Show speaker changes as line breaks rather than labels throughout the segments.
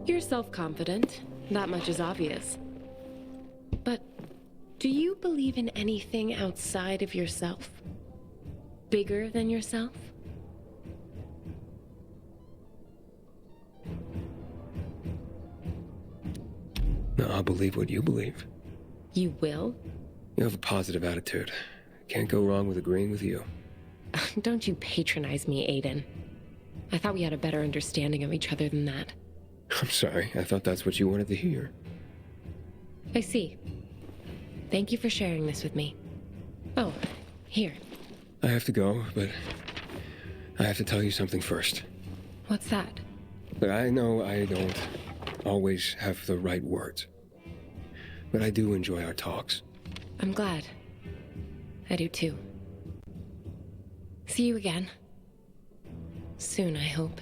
You're self-confident. That much is obvious. But do you believe in anything outside of yourself? Bigger than yourself?
No, I'll believe what you believe.
You will?
You have a positive attitude. Can't go wrong with agreeing with you.
Don't you patronize me, Aiden. I thought we had a better understanding of each other than that.
I'm sorry, I thought that's what you wanted to hear.
I see. Thank you for sharing this with me. Oh, here.
I have to go, but I have to tell you something first.
What's that?
But I know I don't always have the right words. But I do enjoy our talks.
I'm glad. I do too. See you again. Soon, I hope.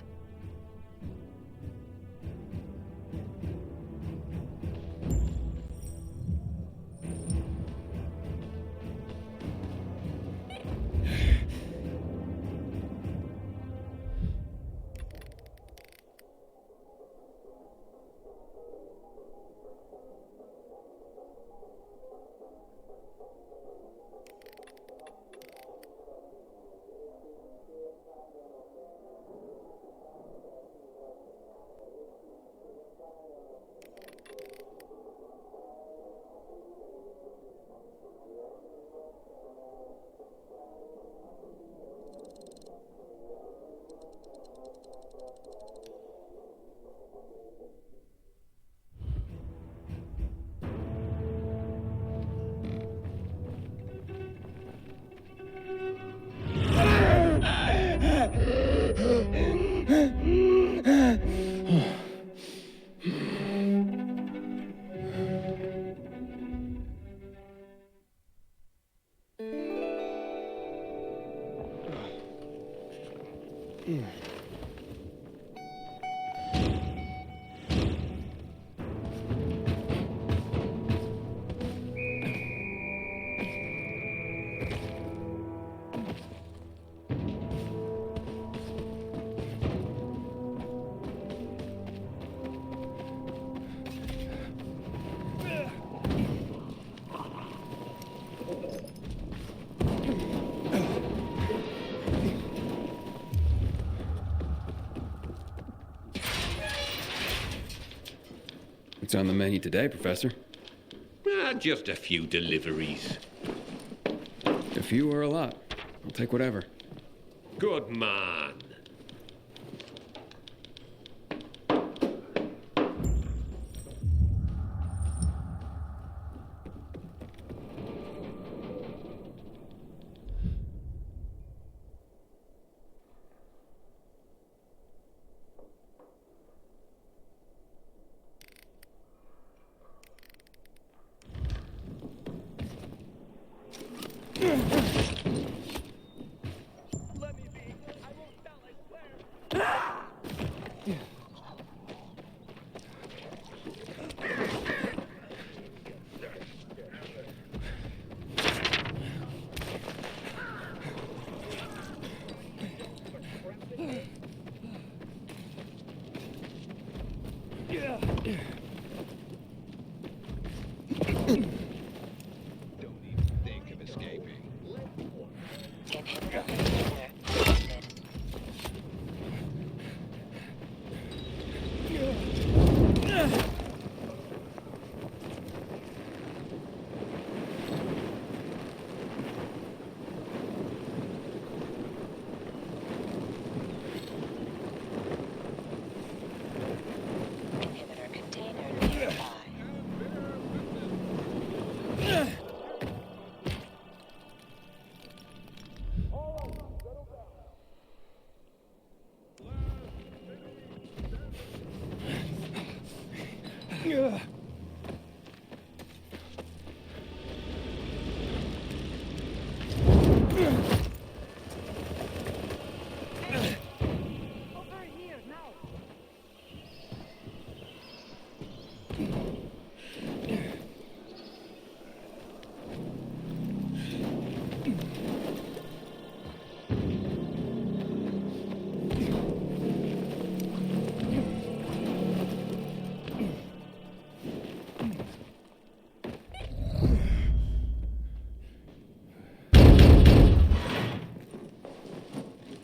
What's on the menu today, Professor?
Just a few deliveries.
A few or a lot. I'll take whatever.
Good man.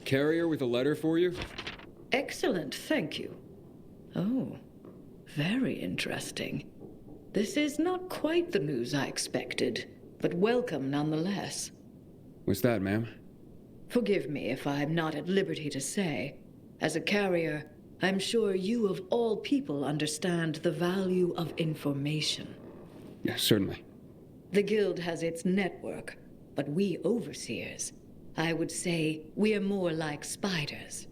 Carrier with a letter for you?
Excellent, thank you. Oh, very interesting. This is not quite the news I expected, but welcome nonetheless.
What's that, ma'am?
Forgive me if I'm not at liberty to say. As a carrier, I'm sure you of all people understand the value of information.
Yes, certainly.
The Guild has its network, but we overseers, I would say we're more like spiders.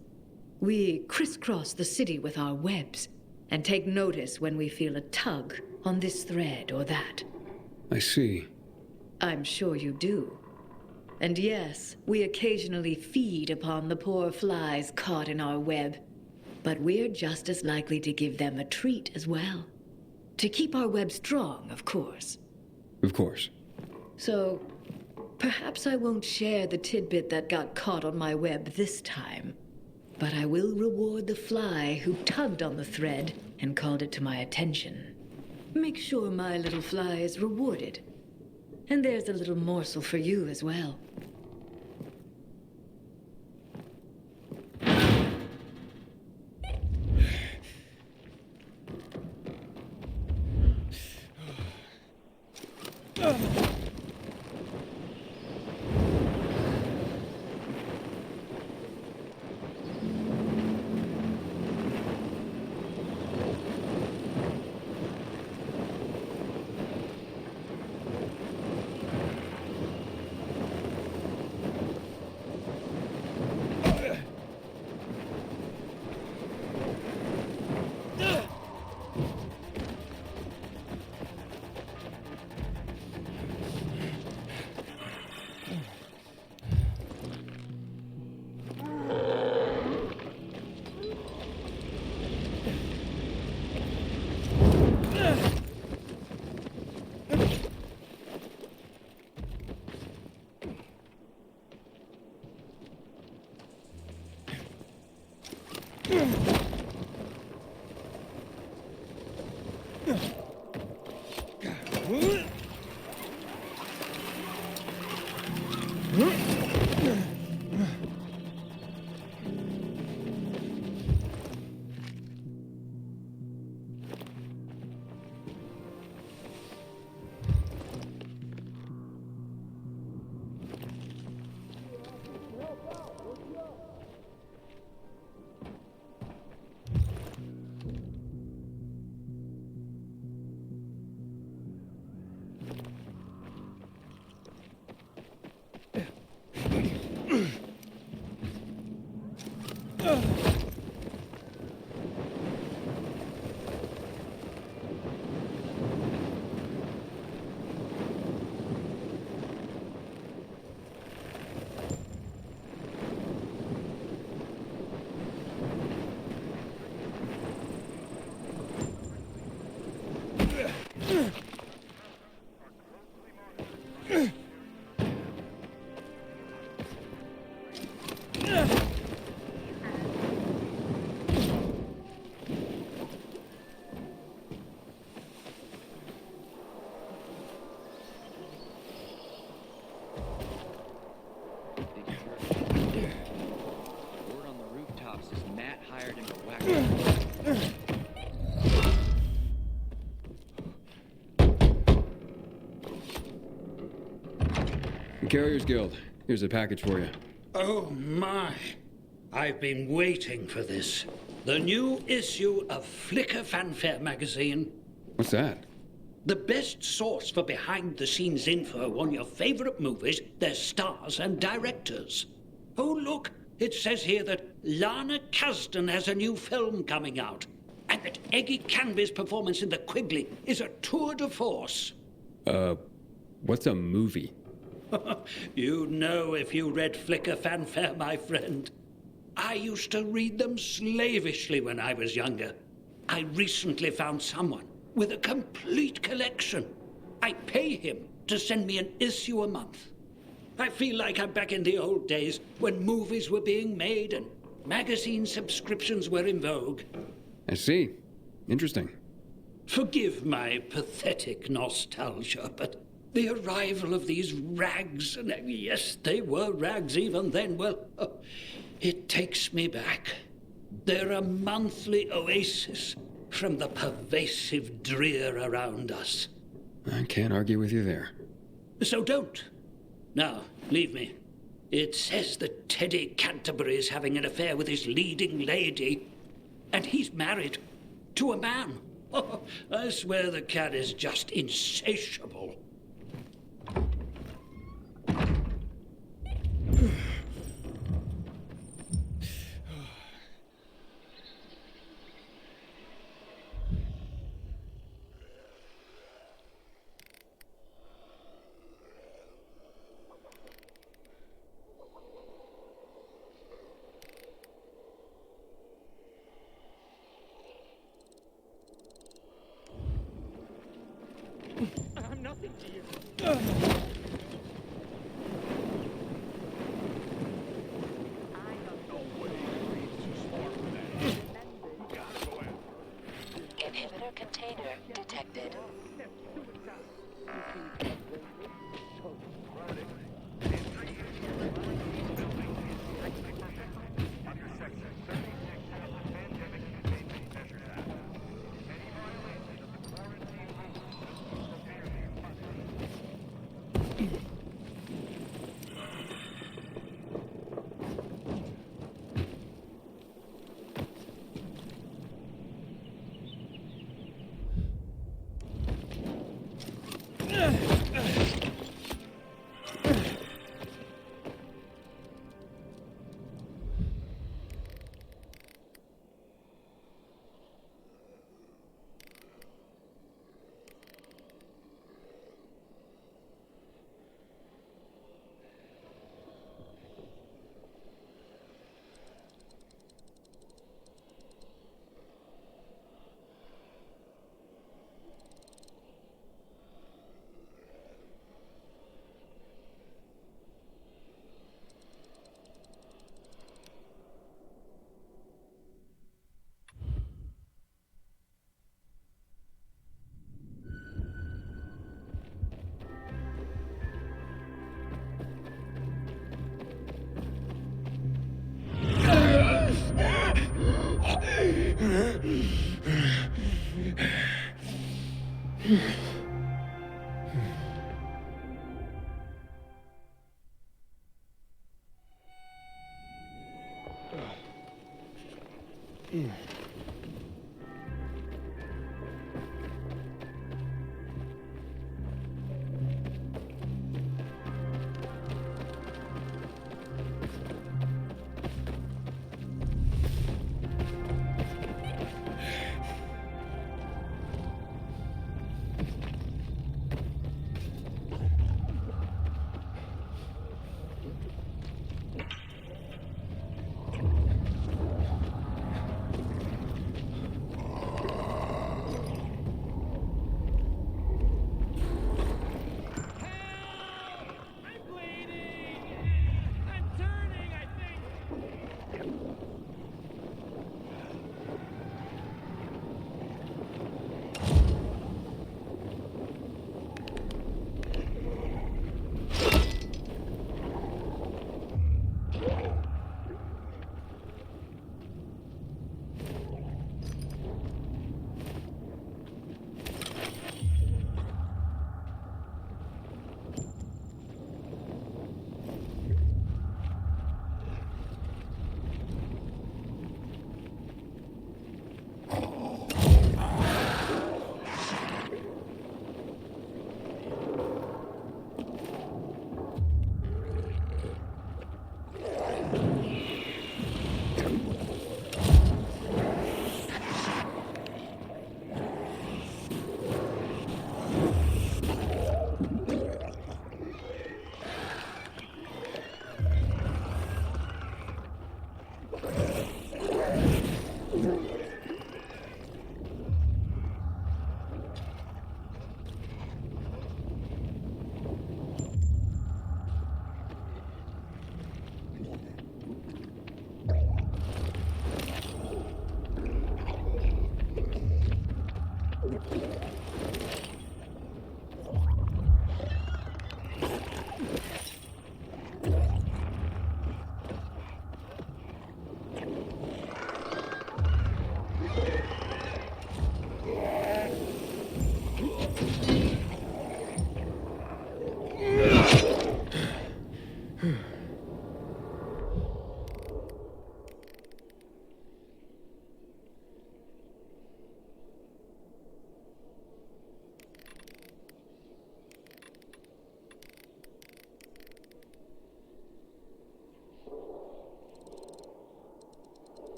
We crisscross the city with our webs, and take notice when we feel a tug on this thread or that.
I see.
I'm sure you do. And yes, we occasionally feed upon the poor flies caught in our web, but we're just as likely to give them a treat as well. To keep our web strong, of course.
Of course.
So, perhaps I won't share the tidbit that got caught on my web this time. But I will reward the fly who tugged on the thread and called it to my attention. Make sure my little fly is rewarded. And there's a little morsel for you as well.
Carriers Guild. Here's a package for you.
Oh my. I've been waiting for this. The new issue of Flicker Fanfare magazine.
What's that?
The best source for behind-the-scenes info on your favorite movies, their stars and directors. Oh, look, it says here that Lana Kasdan has a new film coming out, and that Eggy Canby's performance in The Quigley is a tour de force.
What's a movie?
You'd know if you read Flicker Fanfare, my friend. I used to read them slavishly when I was younger. I recently found someone with a complete collection. I pay him to send me an issue a month. I feel like I'm back in the old days when movies were being made and magazine subscriptions were in vogue.
I see. Interesting.
Forgive my pathetic nostalgia, but the arrival of these rags, and yes, they were rags even then, well, It takes me back. They're a monthly oasis from the pervasive drear around us.
I can't argue with you there.
So don't. Now, leave me. It says that Teddy Canterbury is having an affair with his leading lady, and he's married to a man. Oh, I swear the cat is just insatiable.
I'm nothing to you.
Inhibitor container detected.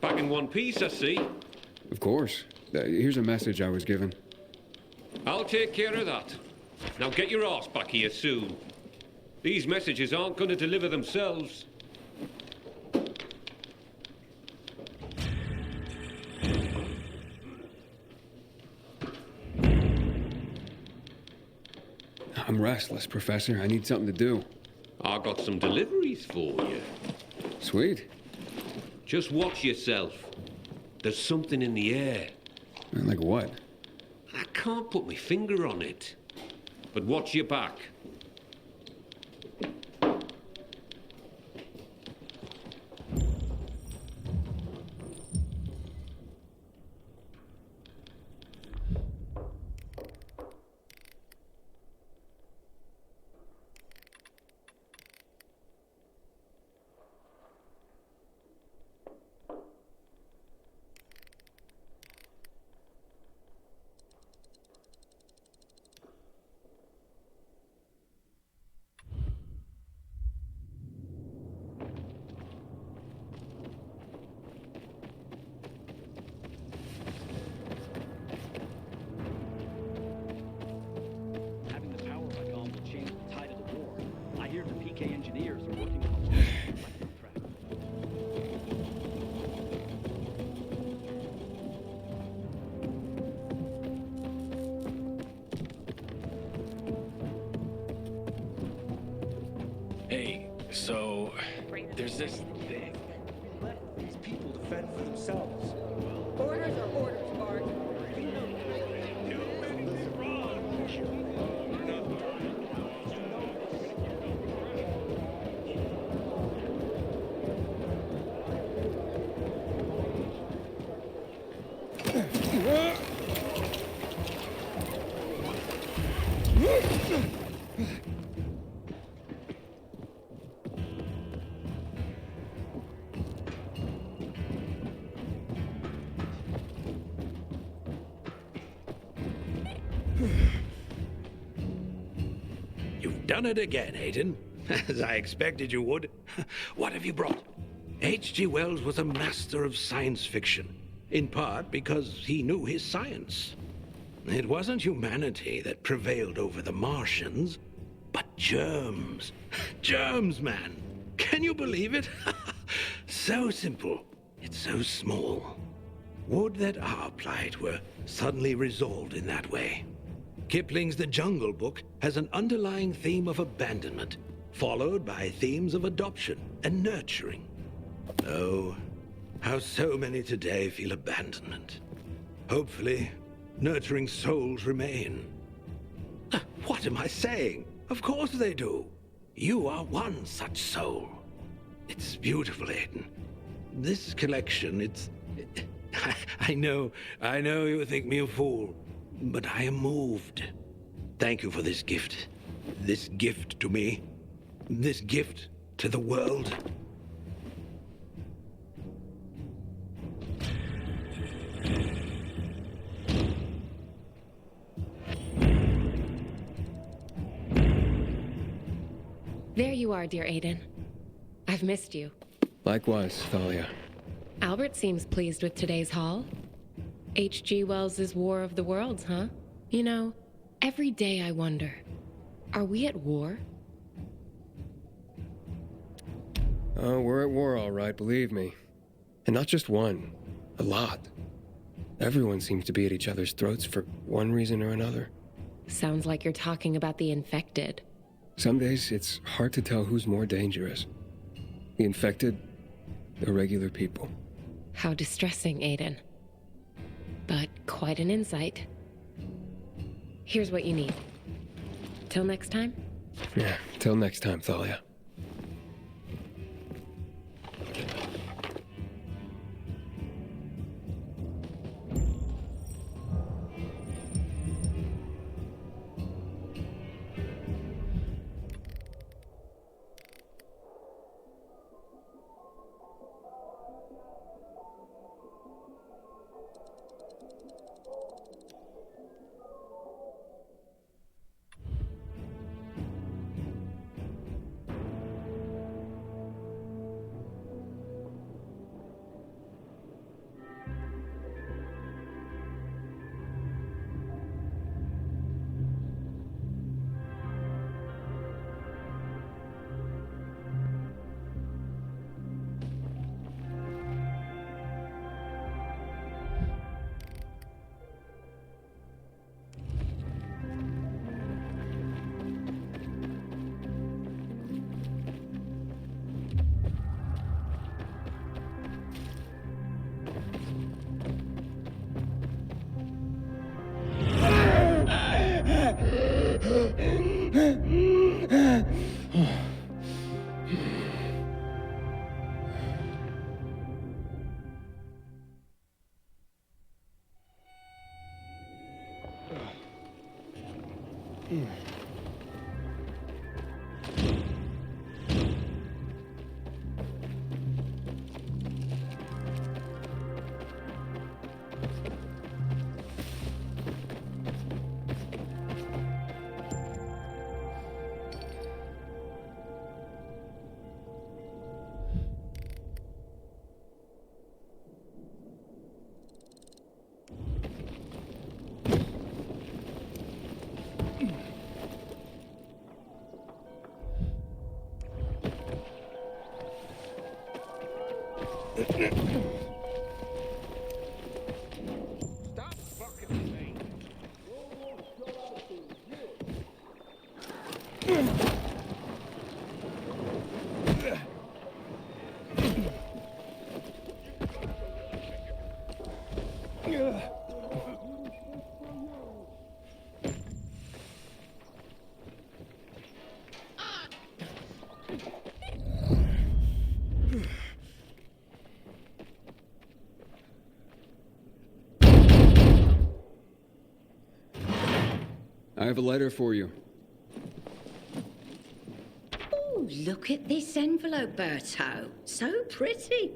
Back in one piece, I see.
Of course. Here's a message I was given.
I'll take care of that. Now get your ass back here soon. These messages aren't going to deliver themselves.
I'm restless, Professor. I need something to do.
I got some deliveries for you.
Sweet.
Just watch yourself. There's something in the air.
Like what?
I can't put my finger on it. But watch your back.
Having the power like on will change the tide of the war. I hear the PK engineers are working on a long track.
Hey, so there's this thing.
Let these people defend for themselves.
Orders are orders, Bart.
You've done it again, Hayden. As I expected you would. What have you brought? H.G. Wells was a master of science fiction, in part because he knew his science. It wasn't humanity that prevailed over the Martians, but germs. Germs, man. Can you believe it? So simple, yet so small. Would that our plight were suddenly resolved in that way. Kipling's The Jungle Book has an underlying theme of abandonment, followed by themes of adoption and nurturing. Oh, how so many today feel abandonment. Hopefully, nurturing souls remain. What am I saying? Of course they do. You are one such soul. It's beautiful, Aiden. This collection, I know you think me a fool, but I am moved. Thank you for this gift. This gift to me. This gift to the world.
There you are, dear Aiden. I've missed you.
Likewise, Thalia.
Albert seems pleased with today's haul. H.G. Wells's War of the Worlds, huh? You know, every day I wonder, are we at war?
Oh, we're at war, all right, believe me. And not just one, a lot. Everyone seems to be at each other's throats for one reason or another.
Sounds like you're talking about the infected.
Some days, it's hard to tell who's more dangerous. The infected, or regular people.
How distressing, Aiden. But quite an insight. Here's what you need. Till next time?
Yeah, till next time, Thalia.
Stop fucking me.
I have a letter for you.
Oh, look at this envelope, Berto. So pretty.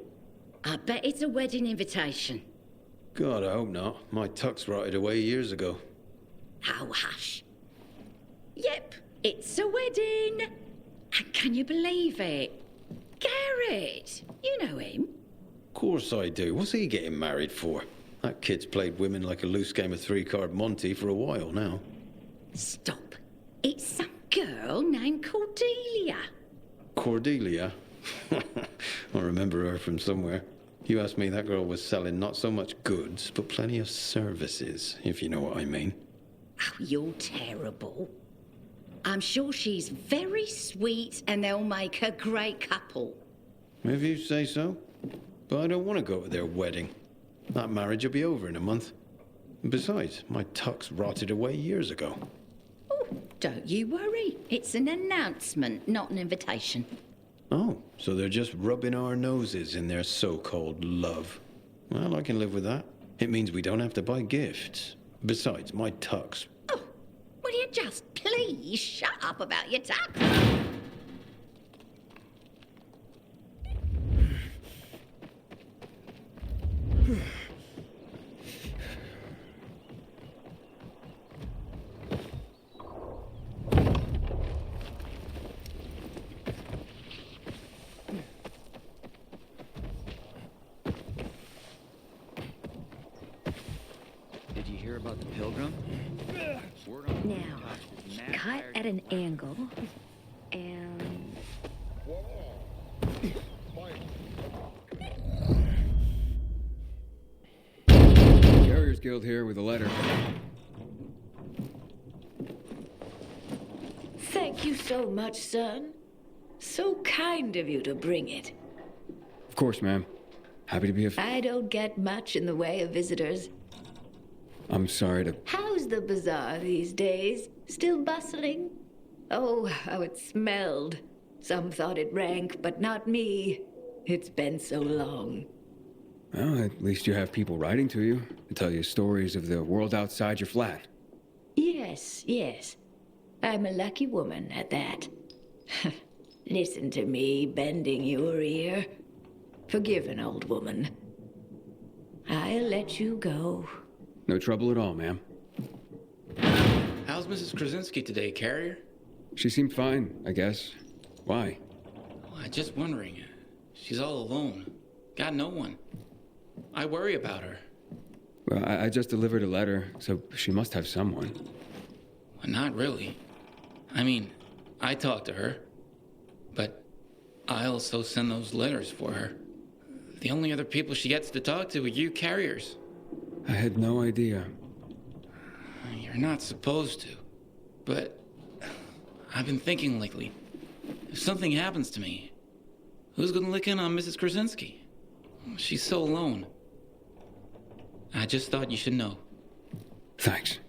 I bet it's a wedding invitation.
God, I hope not. My tux rotted away years ago.
Oh, hush. Yep, it's a wedding. And can you believe it? Garrett, you know him.
Of course I do. What's he getting married for? That kid's played women like a loose game of three-card Monty for a while now.
Stop. It's some girl named Cordelia.
Cordelia? I remember her from somewhere. You asked me, that girl was selling not so much goods, but plenty of services, if you know what I mean.
Oh, you're terrible. I'm sure she's very sweet and they'll make a great couple.
If you say so. But I don't want to go to their wedding. That marriage will be over in a month. Besides, my tux rotted away years ago.
Oh, don't you worry. It's an announcement, not an invitation.
Oh, so they're just rubbing our noses in their so-called love. Well, I can live with that. It means we don't have to buy gifts. Besides, my tux.
Oh, will you just please shut up about your tux?
Did you hear about the pilgrim?
Now, cut at an angle, and...
Carriers Guild here with a letter.
Thank you so much, son. So kind of you to bring it.
Of course, ma'am. Happy to be of...
I don't get much in the way of visitors.
I'm sorry to...
How's the bazaar these days? Still bustling? Oh, how it smelled. Some thought it rank, but not me. It's been so long.
Well, at least you have people writing to you to tell you stories of the world outside your flat.
Yes, yes. I'm a lucky woman at that. Listen to me bending your ear. Forgive an old woman. I'll let you go.
No trouble at all, ma'am.
How's Mrs. Krasinski today, Carrier?
She seemed fine, I guess. Why?
Well, I'm just wondering. She's all alone. Got no one. I worry about her.
Well, I just delivered a letter, so she must have someone.
Well, not really. I mean, I talk to her, but I also send those letters for her. The only other people she gets to talk to are you carriers.
I had no idea.
You're not supposed to, but I've been thinking lately, if something happens to me, who's gonna look in on Mrs. Krasinski? She's so alone. I just thought you should know.
Thanks.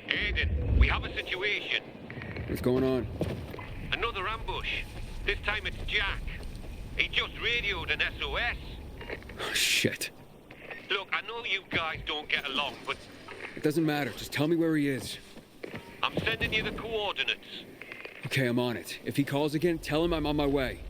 Aiden, we have a situation.
What's going on?
Another ambush. This time it's Jack. He just radioed an SOS.
Oh, shit.
Look, I know you guys don't get along, but
It doesn't matter. Just tell me where he is.
I'm sending you the coordinates.
Okay, I'm on it. If he calls again, tell him I'm on my way.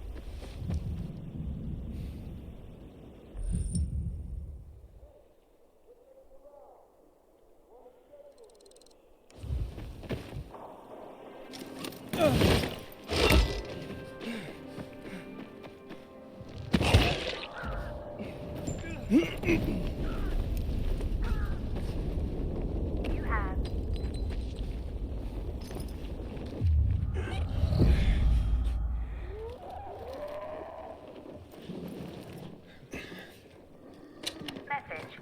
Message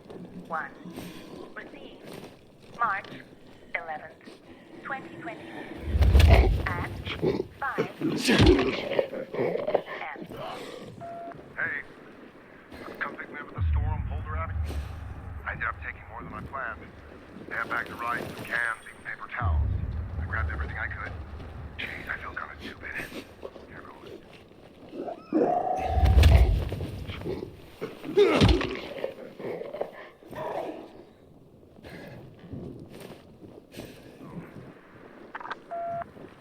1. Received March 11th, 2020 at 5 p.m.
Hey, come pick me up at the store on Boulder Abbey. I ended up taking more than I planned. They had bags of rice, some cans, even paper towels. I grabbed everything I could. Jeez, I feel kind of stupid. Here goes.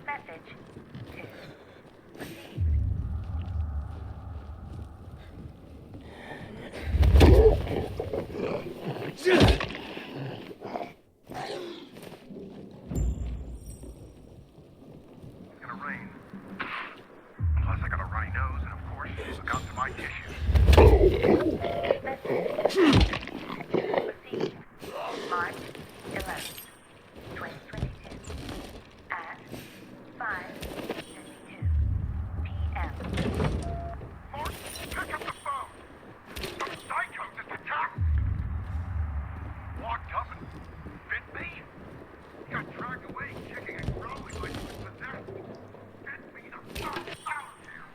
Message 2.
It's gonna rain. Plus, I got a runny nose, and of course, look out for my tissues.
Received March 11th, 2022 at 5:52 p.m.
Mark, pick up the phone. Some psycho just attacked. Walked up and bit me. He got dragged away, kicking and growling like he was possessed. Bit me the fuck out of here.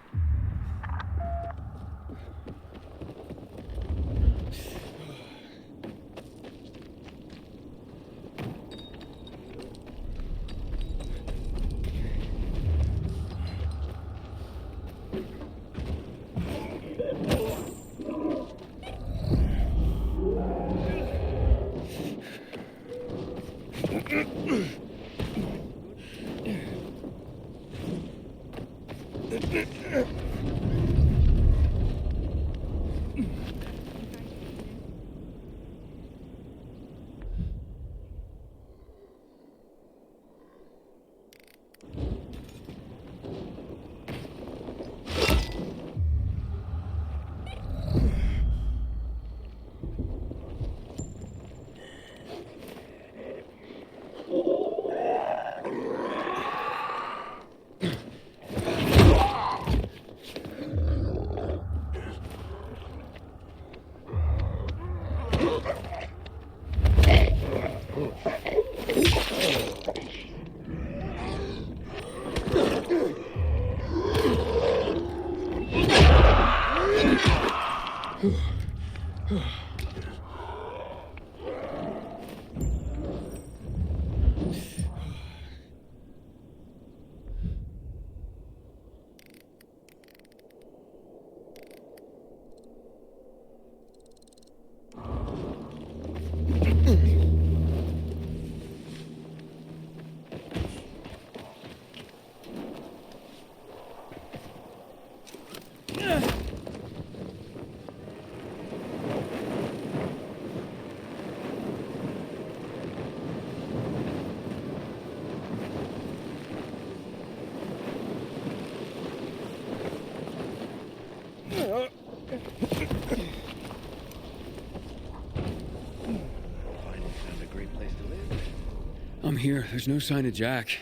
I'm here. There's no sign of Jack.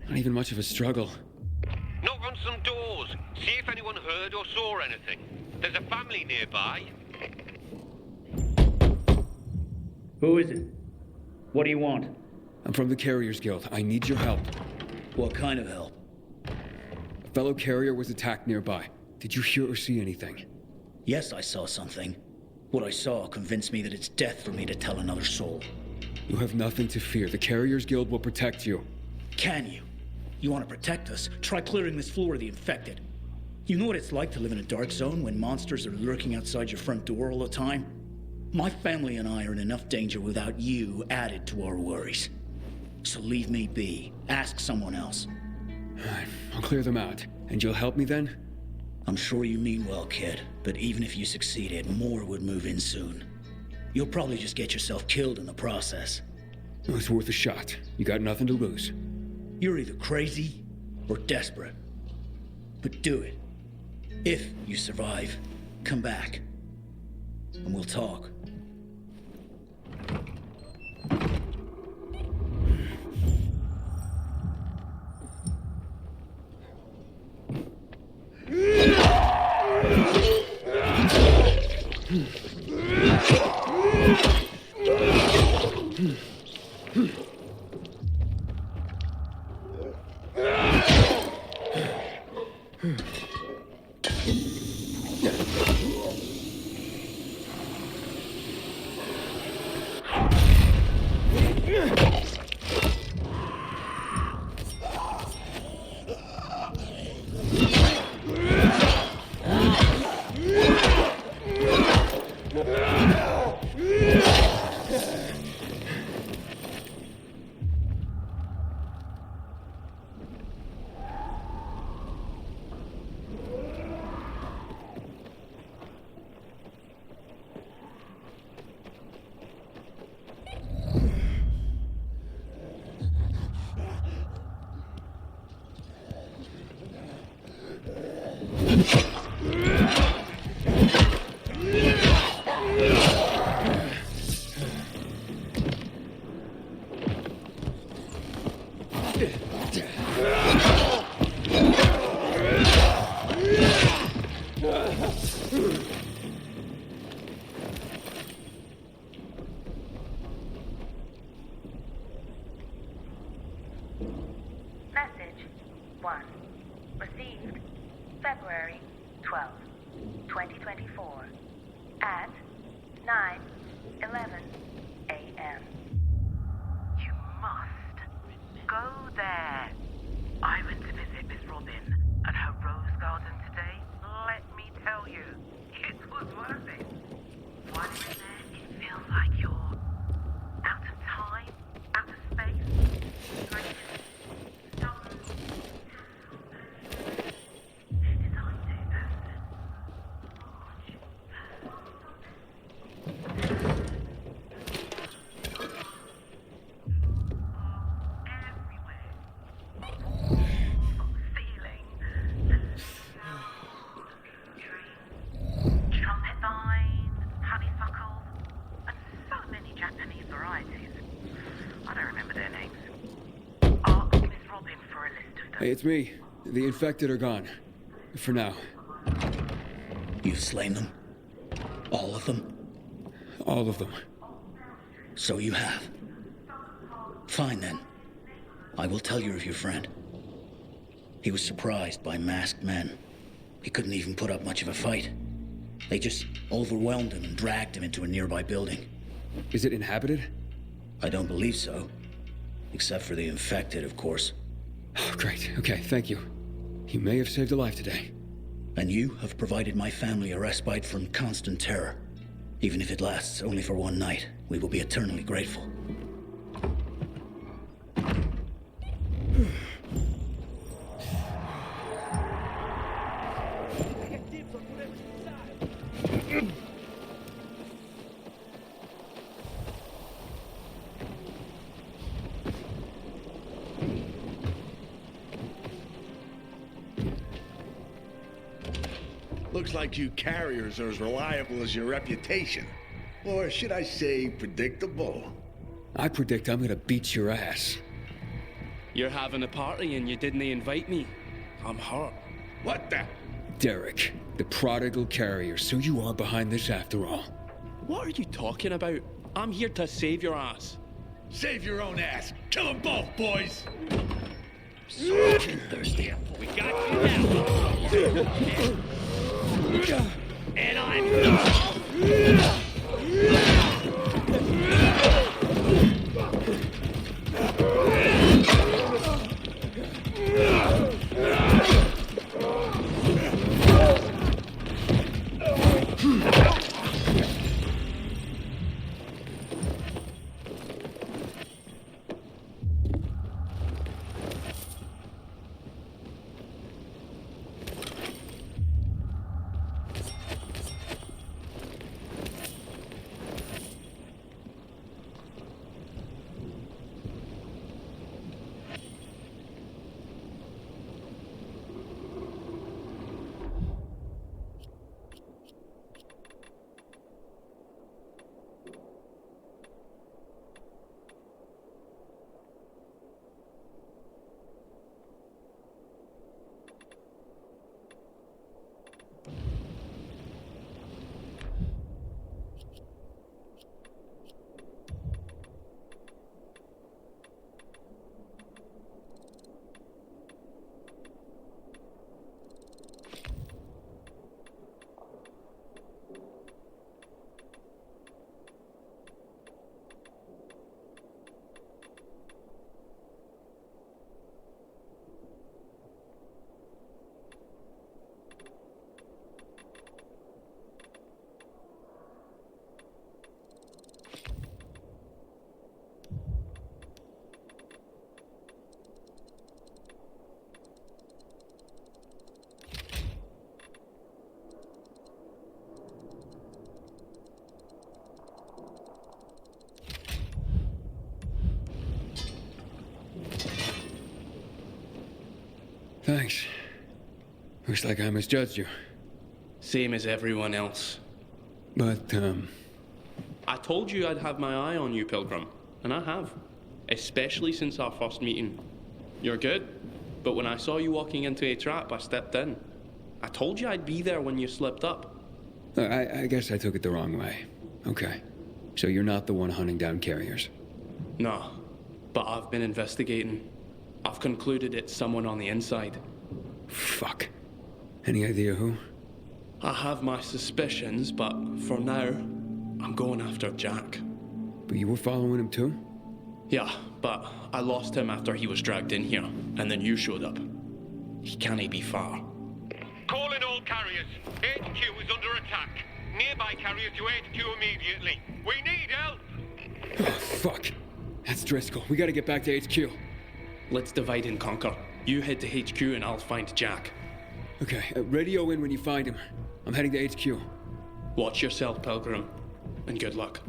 Not even much of a struggle.
Knock on some doors. See if anyone heard or saw anything. There's a family nearby.
Who is it? What do you want?
I'm from the Carriers Guild. I need your help.
What kind of help?
A fellow carrier was attacked nearby. Did you hear or see anything?
Yes, I saw something. What I saw convinced me that it's death for me to tell another soul.
You have nothing to fear. The Carriers Guild will protect you.
Can you? You want to protect us? Try clearing this floor of the infected.
You know what it's like to live in a dark zone when monsters are lurking outside your front door all the time? My family and I are in enough danger without you added to our worries. So leave me be. Ask someone else.
I'll clear them out. And you'll help me then?
I'm sure you mean well, kid. But even if you succeeded, more would move in soon. You'll probably just get yourself killed in the process.
Oh, it's worth a shot. You got nothing to lose.
You're either crazy or desperate. But do it. If you survive, come back. And we'll talk.
Message 1. Received February 12th, 2024 at 9:11 a.m. You must go there. I went to visit Miss Robin at her rose garden today. Let me tell you, it was worth it. While you're in there, it feels like you're out of time, out of space. Like
Hey, it's me. The infected are gone. For now.
You've slain them? All of them?
All of them.
So you have. Fine then. I will tell you of your friend. He was surprised by masked men. He couldn't even put up much of a fight. They just overwhelmed him and dragged him into a nearby building.
Is it inhabited?
I don't believe so. Except for the infected, of course.
Oh, great. Okay, thank you. You may have saved a life today.
And you have provided my family a respite from constant terror. Even if it lasts only for one night, we will be eternally grateful.
Looks like you carriers are as reliable as your reputation. Or should I say, predictable?
I predict I'm gonna beat your ass.
You're having a party and you didn't invite me. I'm hurt.
What the?
Derek, the prodigal carrier, so you are behind this after all.
What are you talking about? I'm here to save your ass.
Save your own ass. Kill them both, boys.
Sergeant Thirsty. We got you now. And I'm...
Thanks. Looks like I misjudged you.
Same as everyone else.
But,
I told you I'd have my eye on you, Pilgrim. And I have. Especially since our first meeting. You're good. But when I saw you walking into a trap, I stepped in. I told you I'd be there when you slipped up.
I guess I took it the wrong way. Okay. So you're not the one hunting down carriers?
No. But I've been investigating. I've concluded it's someone on the inside.
Fuck. Any idea who?
I have my suspicions, but for now, I'm going after Jack.
But you were following him too?
Yeah, but I lost him after he was dragged in here, and then you showed up. He can't be far.
Calling all carriers. HQ is under attack. Nearby carrier to HQ immediately. We need help!
Oh, fuck. That's Driscoll. We gotta get back to HQ.
Let's divide and conquer. You head to HQ and I'll find Jack.
Okay, radio in when you find him. I'm heading to HQ.
Watch yourself, Pilgrim, and good luck.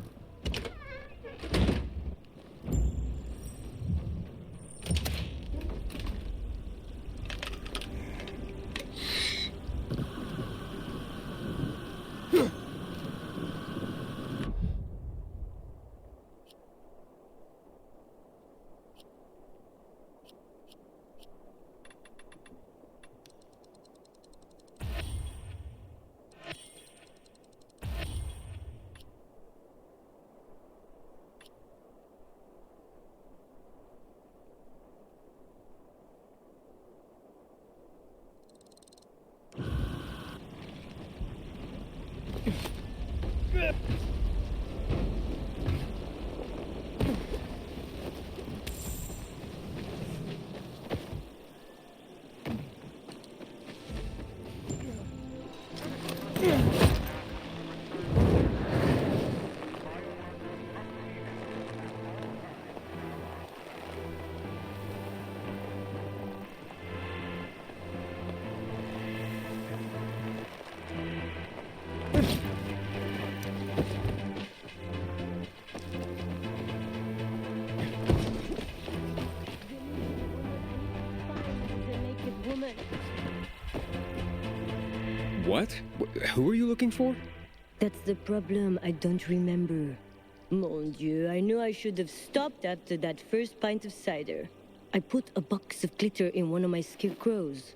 What? Who are you looking for?
That's the problem. I don't remember. Mon Dieu, I know I should have stopped after that first pint of cider. I put a box of glitter in one of my scarecrows.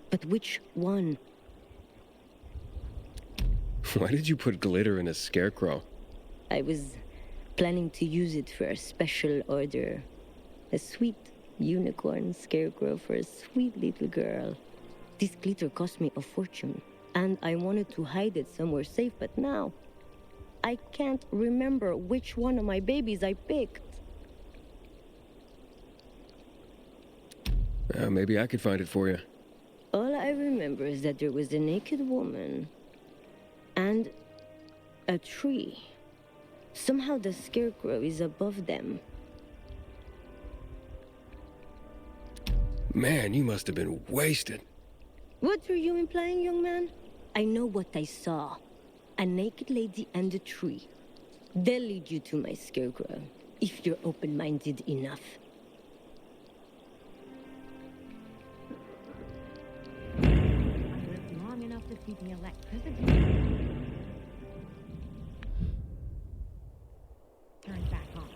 But which one?
Why did you put glitter in a scarecrow?
I was planning to use it for a special order. A sweet unicorn scarecrow for a sweet little girl. This glitter cost me a fortune, and I wanted to hide it somewhere safe, but now I can't remember which one of my babies I picked.
Maybe I could find it for you.
All I remember is that there was a naked woman and a tree. Somehow the scarecrow is above them.
Man, you must have been wasted.
What are you implying, young man? I know what I saw. A naked lady and a tree. They'll lead you to my scarecrow, if you're open-minded enough.
Long enough to see the electricity. Turn back on.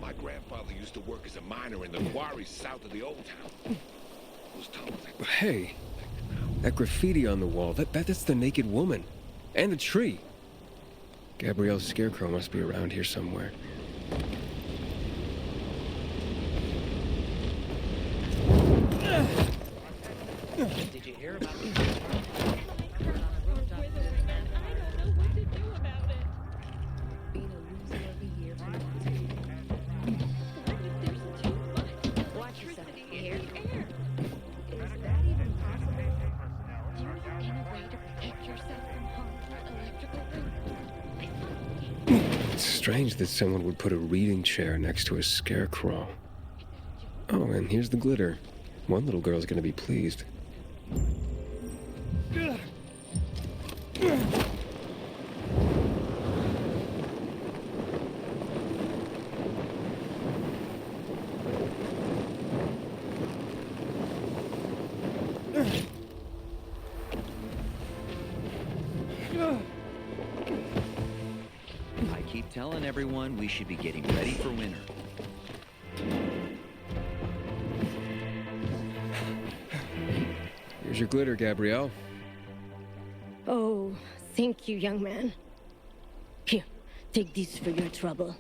My grandfather used to work as a miner in the quarries south of the old town. Those tunnels.
Hey, that graffiti on the wall, that's the naked woman. And the tree. Gabrielle's scarecrow must be around here somewhere.
Did you hear about this?
Watch yourself here. Is that even possible? Do you know any way to protect
It's strange that someone would put a reading chair next to a scarecrow. Oh, and here's the glitter. One little girl's gonna be pleased.
I keep telling everyone we should be getting ready for winter.
Here's your glitter, Gabrielle.
Oh, thank you, young man. Here, take this for your trouble.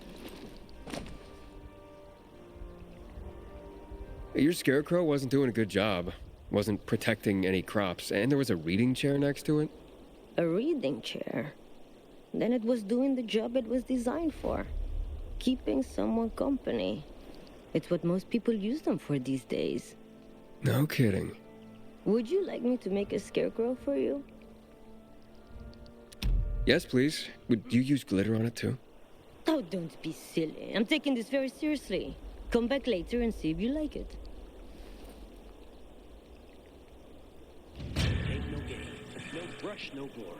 Your scarecrow wasn't doing a good job. Wasn't protecting any crops, and there was a reading chair next to it.
A reading chair? Then it was doing the job it was designed for. Keeping someone company. It's what most people use them for these days.
No kidding.
Would you like me to make a scarecrow for you?
Yes, please. Would you use glitter on it, too?
Oh, don't be silly. I'm taking this very seriously. Come back later and see if you like it.
Ain't no game. No brush, no gore.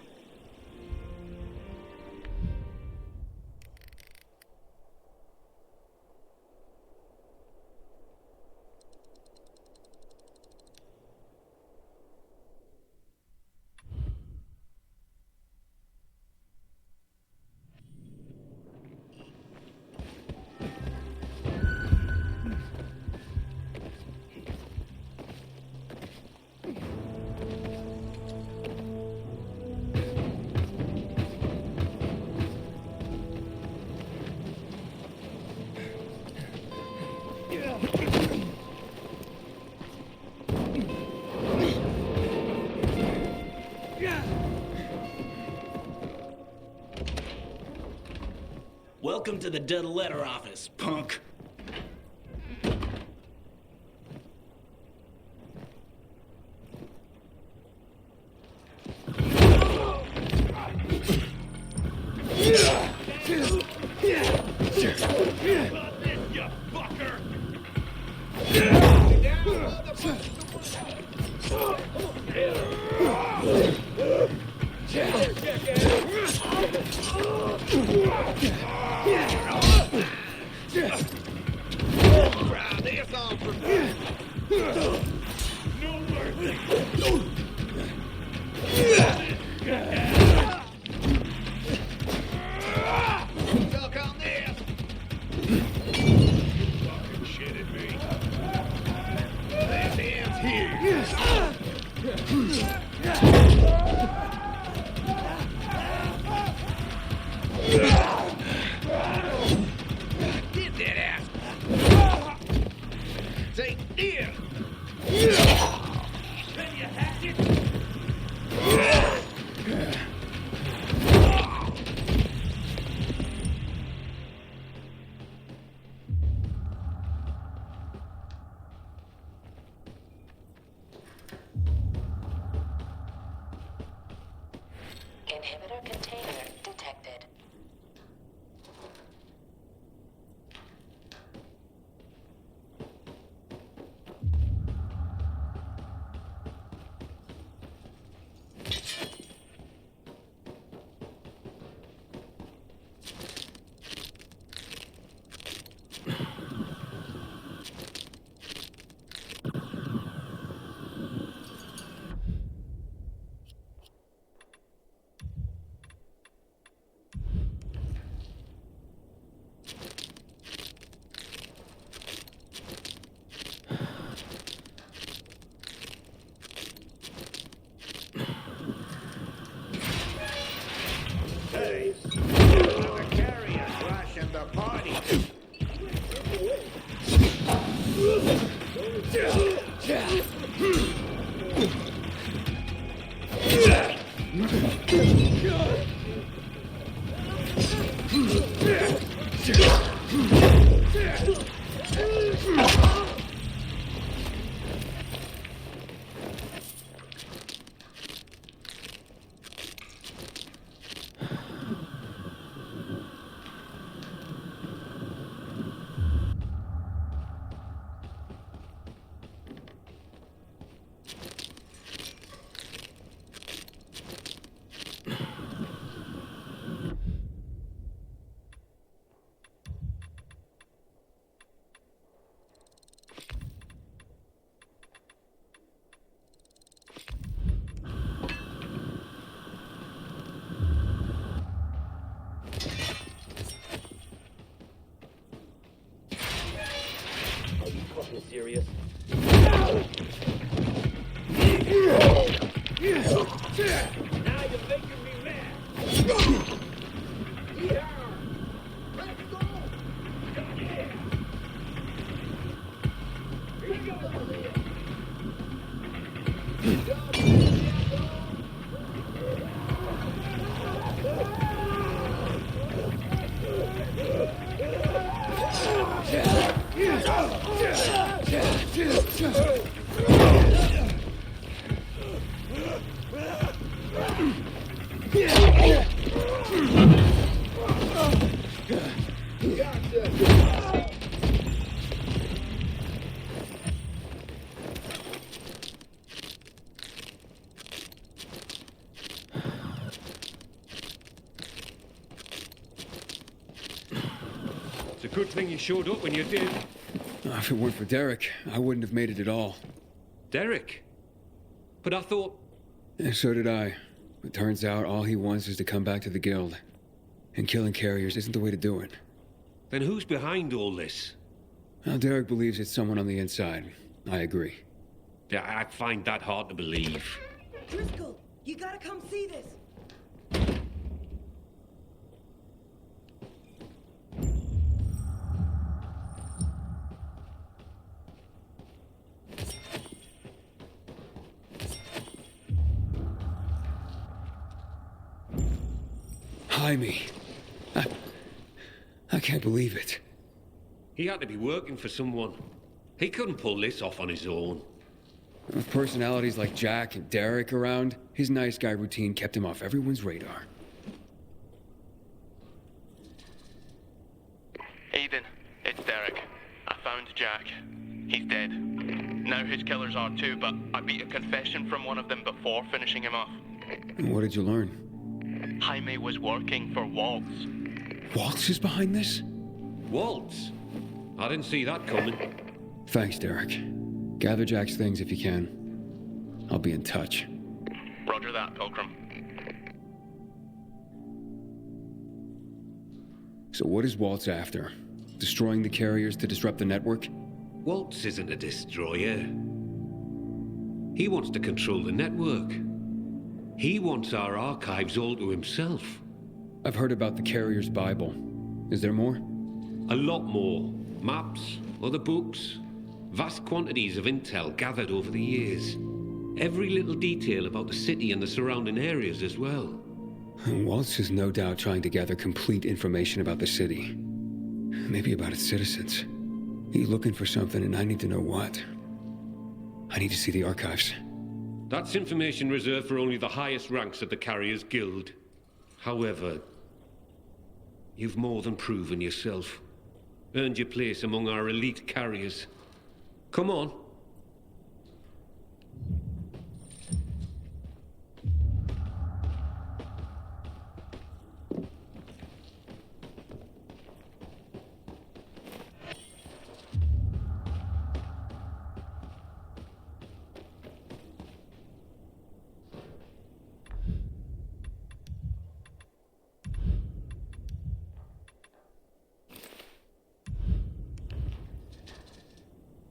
Welcome to the dead letter office, punk.
Inhibitor container detected.
Hey, the carrier crashing the party.
Now you're making me mad. Yeah. Let's go. Come here. Here you go.
It's a good thing you showed up when you did.
If it weren't for Derek, I wouldn't have made it at all.
Derek? But I thought...
And so did I. It turns out all he wants is to come back to the guild. And killing carriers isn't the way to do it.
Then who's behind all this?
Well, Derek believes it's someone on the inside. I agree.
Yeah, I find that hard to believe.
Driscoll, you gotta come see this.
Jaime. I can't believe it.
He had to be working for someone. He couldn't pull this off on his own.
With personalities like Jack and Derek around, his nice guy routine kept him off everyone's radar.
Aiden, it's Derek. I found Jack. He's dead. Now his killers are too, but I beat a confession from one of them before finishing him off.
And what did you learn?
Jaime was working for Waltz.
Waltz is behind this?
Waltz? I didn't see that coming.
Thanks, Derek. Gather Jack's things if you can. I'll be in touch.
Roger that, Pilgrim.
So what is Waltz after? Destroying the carriers to disrupt the network?
Waltz isn't a destroyer. He wants to control the network. He wants our archives all to himself.
I've heard about the carrier's Bible. Is there more?
A lot more. Maps, other books, vast quantities of intel gathered over the years. Every little detail about the city and the surrounding areas as well.
Waltz is no doubt trying to gather complete information about the city. Maybe about its citizens. He's looking for something and I need to know what. I need to see the archives.
That's information reserved for only the highest ranks of the Carriers Guild. However, you've more than proven yourself. Earned your place among our elite carriers. Come on.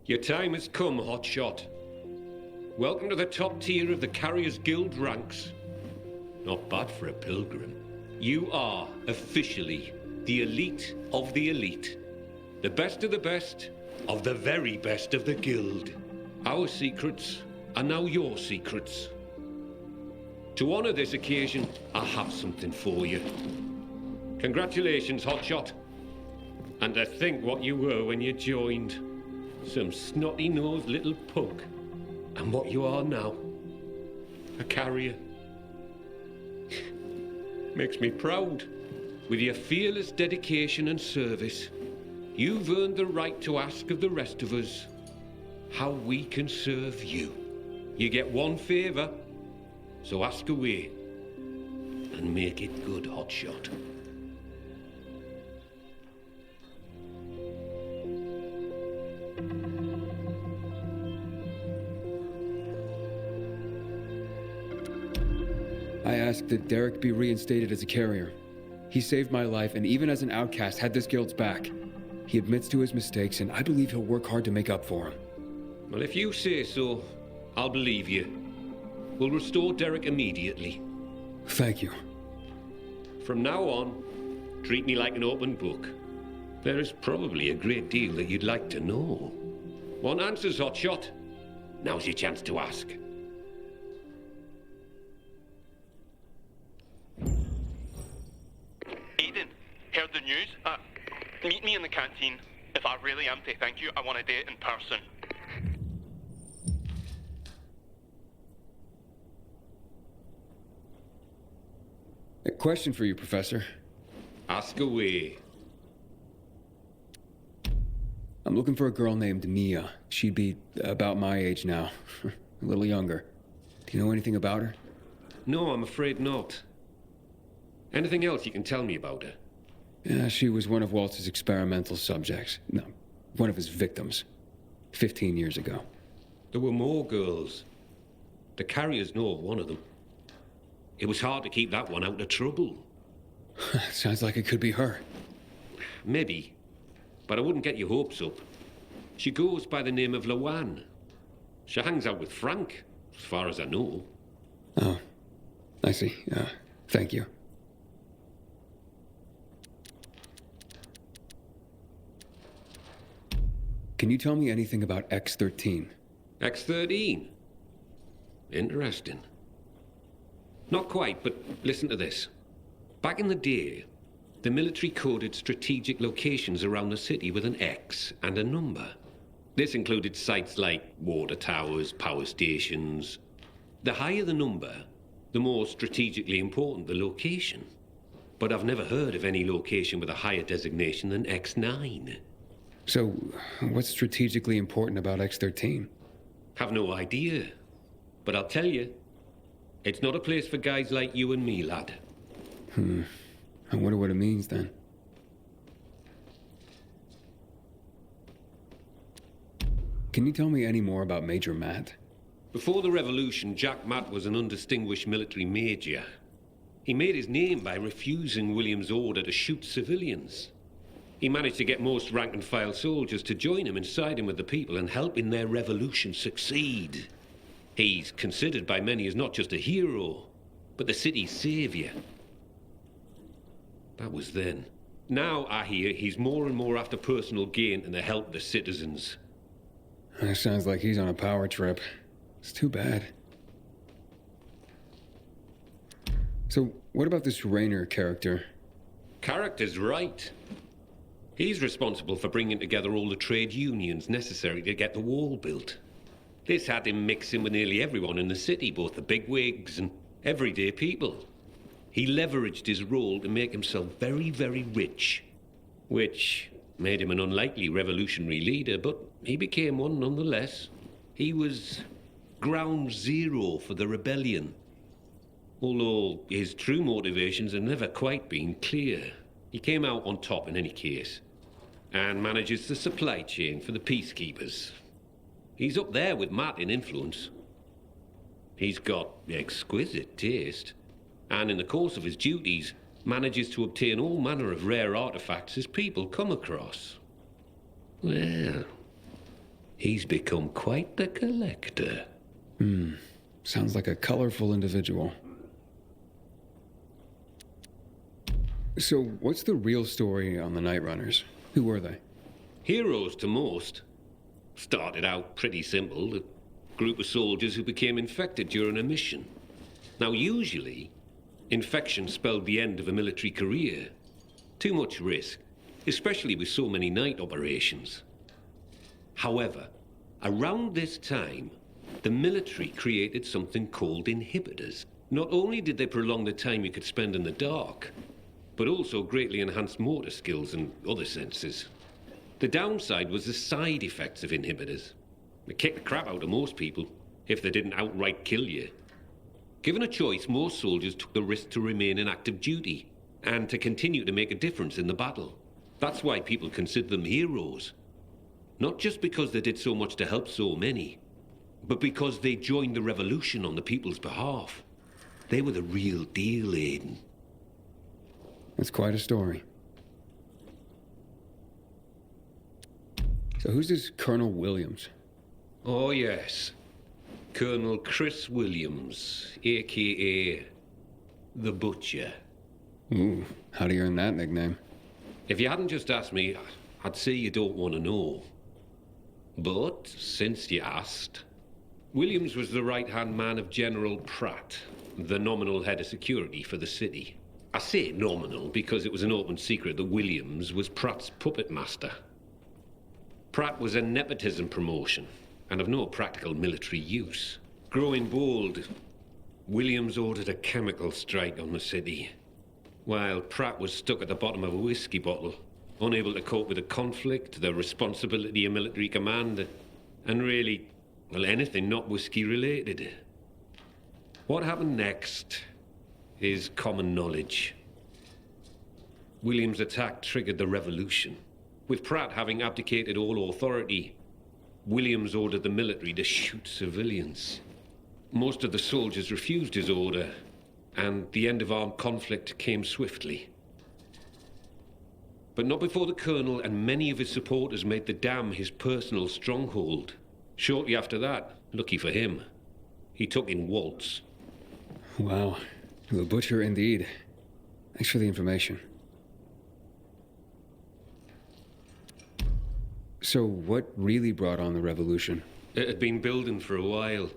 Your time has come, Hotshot. Welcome to the top tier of the Carriers Guild ranks. Not bad for a pilgrim. You are, officially, the elite of the elite. The best of the best of the very best of the Guild. Our secrets are now your secrets. To honor this occasion, I have something for you. Congratulations, Hotshot. And to think what you were when you joined. Some snotty-nosed little punk. And what you are now. A carrier. Makes me proud. With your fearless dedication and service, you've earned the right to ask of the rest of us how we can serve you. You get one favor, so ask away. And make it good, Hotshot.
I asked that Derek be reinstated as a carrier. He saved my life, and even as an outcast, had this guild's back. He admits to his mistakes, and I believe he'll work hard to make up for them.
Well, if you say so, I'll believe you. We'll restore Derek immediately.
Thank you.
From now on, treat me like an open book. There is probably a great deal that you'd like to know. Want answers, Hotshot? Now's your chance to ask.
Aiden, heard the news? Meet me in the canteen. If I really am to thank you, I want to do it in person.
A question for you, Professor.
Ask away.
I'm looking for a girl named Mia. She'd be about my age now. A little younger. Do you know anything about her?
No, I'm afraid not. Anything else you can tell me about her?
Yeah, she was one of Walter's experimental subjects. No, one of his victims. 15 years ago.
There were more girls. The carriers know of one of them. It was hard to keep that one out of trouble.
Sounds like it could be her.
Maybe. But I wouldn't get your hopes up. She goes by the name of Lawan. She hangs out with Frank, as far as I know.
Oh, I see. Thank you. Can you tell me anything about X-13?
X-13? Interesting. Not quite, but listen to this. Back in the day, the military coded strategic locations around the city with an X and a number. This included sites like water towers, power stations. The higher the number, the more strategically important the location. But I've never heard of any location with a higher designation than X9.
So, what's strategically important about X-13?
Have no idea. But I'll tell you, it's not a place for guys like you and me, lad.
I wonder what it means then. Can you tell me any more about Major Matt?
Before the revolution, Jack Matt was an undistinguished military major. He made his name by refusing William's order to shoot civilians. He managed to get most rank-and-file soldiers to join him and side him with the people and help in their revolution succeed. He's considered by many as not just a hero, but the city's savior. That was then. Now, I hear, he's more and more after personal gain and the help of the citizens.
That sounds like he's on a power trip. It's too bad. So, what about this Raynor character?
Character's right. He's responsible for bringing together all the trade unions necessary to get the wall built. This had him mixing with nearly everyone in the city, both the bigwigs and everyday people. He leveraged his role to make himself very, very rich, which made him an unlikely revolutionary leader, but he became one nonetheless. He was ground zero for the rebellion, although his true motivations have never quite been clear. He came out on top in any case, and manages the supply chain for the peacekeepers. He's up there with Matt in influence. He's got exquisite taste, and in the course of his duties, manages to obtain all manner of rare artifacts his people come across. Well, he's become quite the collector.
Sounds like a colorful individual. So, what's the real story on the Night Runners? Who were they?
Heroes to most. Started out pretty simple, a group of soldiers who became infected during a mission. Now, usually, infection spelled the end of a military career. Too much risk, especially with so many night operations. However, around this time, the military created something called inhibitors. Not only did they prolong the time you could spend in the dark, but also greatly enhanced motor skills and other senses. The downside was the side effects of inhibitors. They kicked the crap out of most people, if they didn't outright kill you. Given a choice, most soldiers took the risk to remain in active duty, and to continue to make a difference in the battle. That's why people consider them heroes. Not just because they did so much to help so many, but because they joined the revolution on the people's behalf. They were the real deal, Aiden.
That's quite a story. So who's this Colonel Williams?
Oh, yes. Colonel Chris Williams, a.k.a. The Butcher.
Ooh, how do you earn that nickname?
If you hadn't just asked me, I'd say you don't want to know. But, since you asked, Williams was the right-hand man of General Pratt, the nominal head of security for the city. I say nominal because it was an open secret that Williams was Pratt's puppet master. Pratt was a nepotism promotion, and of no practical military use. Growing bold, Williams ordered a chemical strike on the city, while Pratt was stuck at the bottom of a whiskey bottle, unable to cope with the conflict, the responsibility of military command, and really, well, anything not whiskey-related. What happened next is common knowledge. Williams' attack triggered the revolution. With Pratt having abdicated all authority, Williams ordered the military to shoot civilians. Most of the soldiers refused his order, and the end of armed conflict came swiftly. But not before the colonel and many of his supporters made the dam his personal stronghold. Shortly after that, lucky for him, he took in Waltz.
Wow. The Butcher indeed. Thanks for the information. So what really brought on the revolution?
It had been building for a while.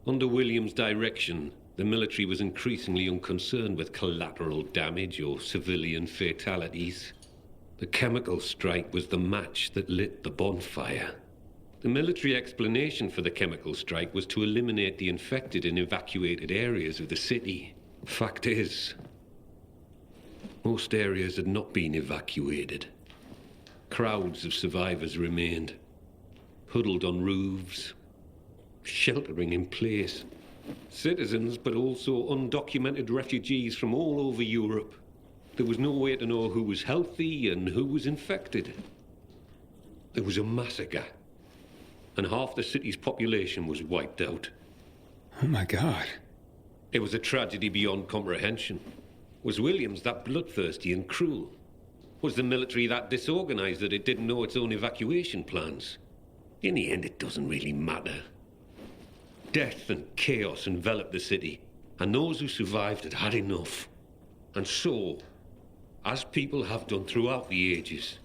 Under Williams' direction, the military was increasingly unconcerned with collateral damage or civilian fatalities. The chemical strike was the match that lit the bonfire. The military explanation for the chemical strike was to eliminate the infected in evacuated areas of the city. Fact is, most areas had not been evacuated. Crowds of survivors remained, huddled on roofs, sheltering in place. Citizens, but also undocumented refugees from all over Europe. There was no way to know who was healthy and who was infected. There was a massacre, and half the city's population was wiped out.
Oh my God.
It was a tragedy beyond comprehension. Was Williams that bloodthirsty and cruel? Was the military that disorganized that it didn't know its own evacuation plans? In the end, it doesn't really matter. Death and chaos enveloped the city, and those who survived had had enough. And so, as people have done throughout the ages,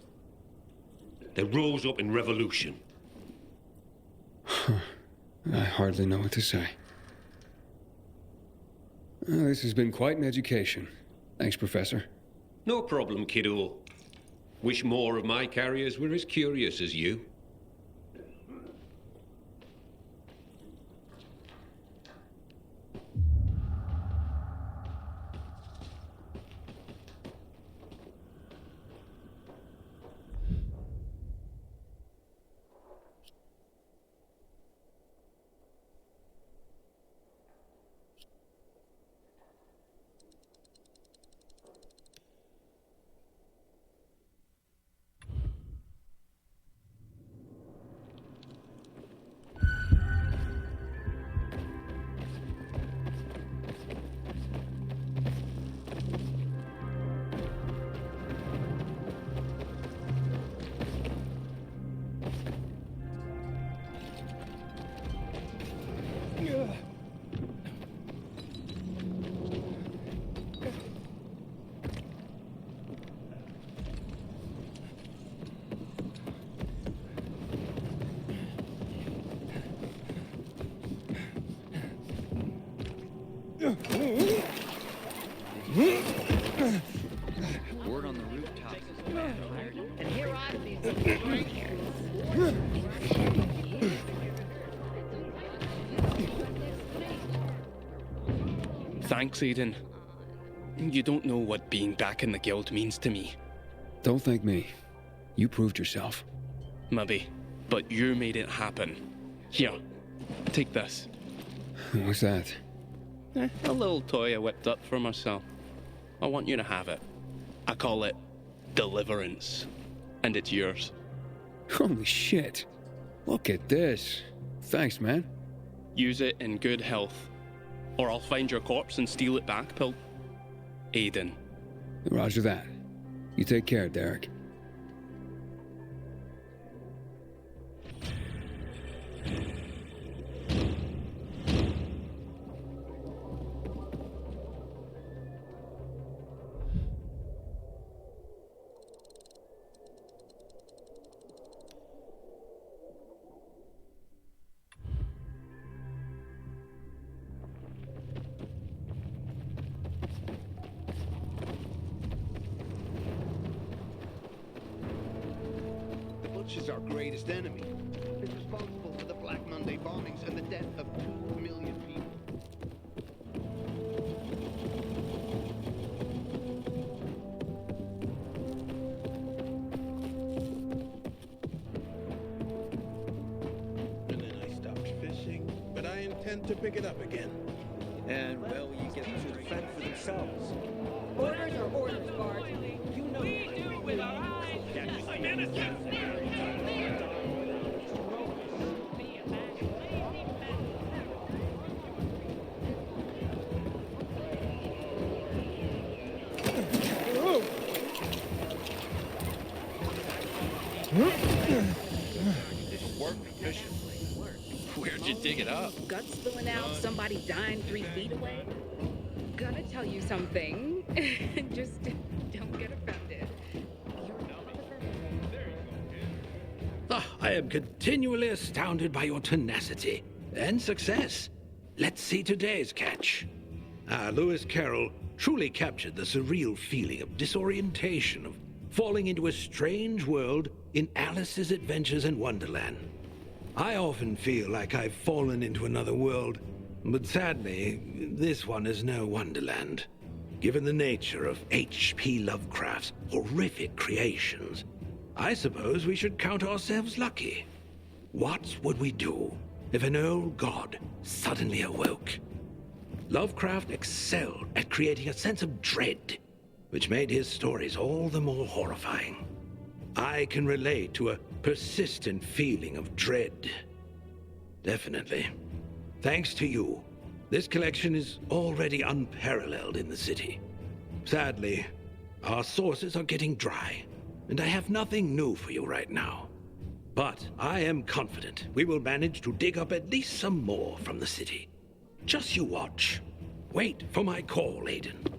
they rose up in revolution.
I hardly know what to say. This has been quite an education. Thanks, Professor.
No problem, kiddo. Wish more of my carriers were as curious as you.
Word on the rooftop.
And here are these strangers.
Thanks, Aiden. You don't know what being back in the guild means to me.
Don't thank me. You proved yourself.
Maybe, but you made it happen. Here, take this.
What's that?
A little toy I whipped up for myself. I want you to have it. I call it Deliverance, and it's yours.
Holy shit. Look at this. Thanks, man.
Use it in good health, or I'll find your corpse and steal it back, Pil. Aiden.
Roger that. You take care, Derek.
She's our greatest enemy. It's responsible for the Black Monday bombings and the death of 2 million people.
And then I stopped fishing, but I intend to pick it up again.
And, well, you get them to fend for themselves.
Orders are orders, Bart. You know
We do with our eyes. I'm innocent.
Work efficiently.
Where'd you dig it up?
Guts spilling out, somebody dying 3 feet away.
Gonna tell you something. Just don't get offended.
I am continually astounded by your tenacity and success. Let's see today's catch. Lewis Carroll truly captured the surreal feeling of disorientation, of falling into a strange world in Alice's Adventures in Wonderland. I often feel like I've fallen into another world, but sadly, this one is no Wonderland. Given the nature of H.P. Lovecraft's horrific creations, I suppose we should count ourselves lucky. What would we do if an old god suddenly awoke? Lovecraft excelled at creating a sense of dread, which made his stories all the more horrifying. I can relate to a persistent feeling of dread. Definitely. Thanks to you, this collection is already unparalleled in the city. Sadly, our sources are getting dry, and I have nothing new for you right now. But I am confident we will manage to dig up at least some more from the city. Just you watch. Wait for my call, Aiden.